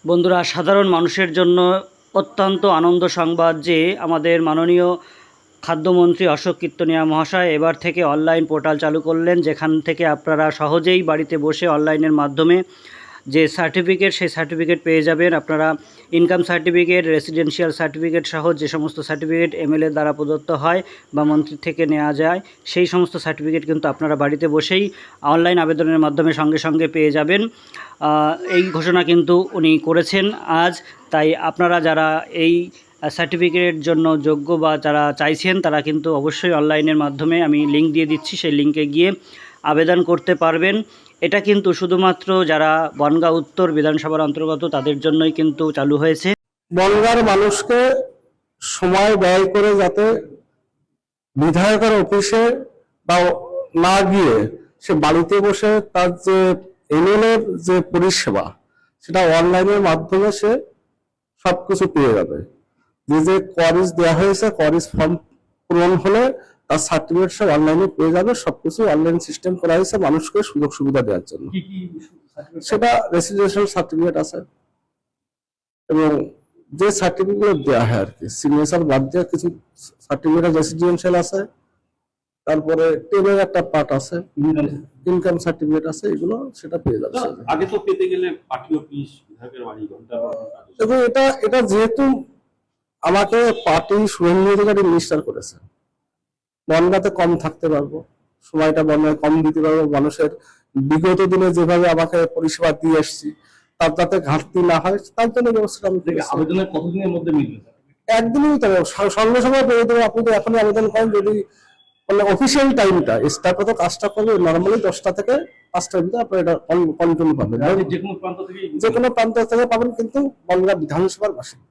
বন্ধুরা, সাধারণ মানুষের জন্য অত্যন্ত আনন্দ সংবাদ যে আমাদের মাননীয় খাদ্যমন্ত্রী অশোক কীর্তনিয়া মহাশয় এবার থেকে অনলাইন পোর্টাল চালু করলেন, যেখান থেকে আপনারা সহজেই বাড়িতে বসে অনলাইনের মাধ্যমে যে সার্টিফিকেট সেই সার্টিফিকেট পেয়ে যাবেন। আপনারা ইনকাম সার্টিফিকেট, রেসিডেন্সিয়াল সার্টিফিকেট সহ যে সমস্ত সার্টিফিকেট এমএলএ দ্বারা প্রদত্ত হয় বা মন্ত্রীর থেকে নেওয়া যায়, সেই সমস্ত সার্টিফিকেট কিন্তু আপনারা বাড়িতে বসেই অনলাইন আবেদনের মাধ্যমে সঙ্গে সঙ্গে পেয়ে যাবেন। এই ঘোষণা কিন্তু উনি করেছেন আজ। তাই আপনারা যারা এই সার্টিফিকেটের জন্য যোগ্য বা যারা চাইছেন, তারা কিন্তু অবশ্যই অনলাইনের মাধ্যমে আমি লিঙ্ক দিয়ে দিচ্ছি, সেই লিঙ্কে গিয়ে আবেদন করতে পারবেন। এটা কিন্তু শুধুমাত্র যারা বনগাঁ উত্তর বিধানসভার অন্তর্গত তাদের জন্যই কিন্তু চালু হয়েছে। বনগাঁর মানুষকে সময় ব্যয় করে যাতে বিধায়কের অফিসে বা না গিয়ে সে বাড়িতে বসে তার যে এমএলএর যে পরিষেবা সেটা অনলাইনের মাধ্যমে সে সবকিছু পেয়ে যাবে। যে করিস দেওয়া হয়েছে, করিস ফর্ম পূরণ হলে তার সার্টিফিকেট সব অনলাইনে পেয়ে যাবে। সবকিছু অনলাইন সিস্টেম করা হয়েছে মানুষকে সুযোগ সুবিধা দেওয়ার জন্য। সেটা রেসিডেন্সিয়াল সার্টিফিকেট আছে এবং যে সার্টিফিকেট দেওয়া হয় আর কি, সিগনেচার বাদ দিয়ে কিছু সার্টিফিকেট রেসিডেন্সিয়াল আছে, তারপরে টেনের একটা পার্ট আছে, ইনকাম সার্টিফিকেট আছে, এগুলো সেটা পেয়ে যাবে। আগে তো পেতে গেলে পার্টি অফিস, বিধায়কের বাড়ি, ঘন্টা এবং এটা যেহেতু আমাকে পার্টি শুভেন্দু অধিকারী মিনিস্টার করেছে, বনগাঁতে কম থাকতে পারবো, সময়টা বনগাঁয় কম দিতে পারবো। মানুষের বিগত দিনে যেভাবে আমাকে পরিষেবা দিয়ে এসেছি তার যাতে ঘাটতি না হয় তার জন্য ব্যবস্থা আমি করেছি। আবেদনের কতদিনের মধ্যে মিলবে? একদিনই তো সঙ্গে সঙ্গে পেয়ে দেবো। আপনি তো এখনই আবেদন করেন, যদি মানে অফিসিয়াল টাইমটা স্টার্ট হতে কাজটা করবে নর্মালি 10টা থেকে 5টার ভিতরে আপনার এটা কন্টিনিউ পাবেন, যে কোনো প্রান্ত থেকে যে কোনো প্রান্ত থেকে পাবেন, কিন্তু বনগাঁ বিধানসভার বাসিন্দা।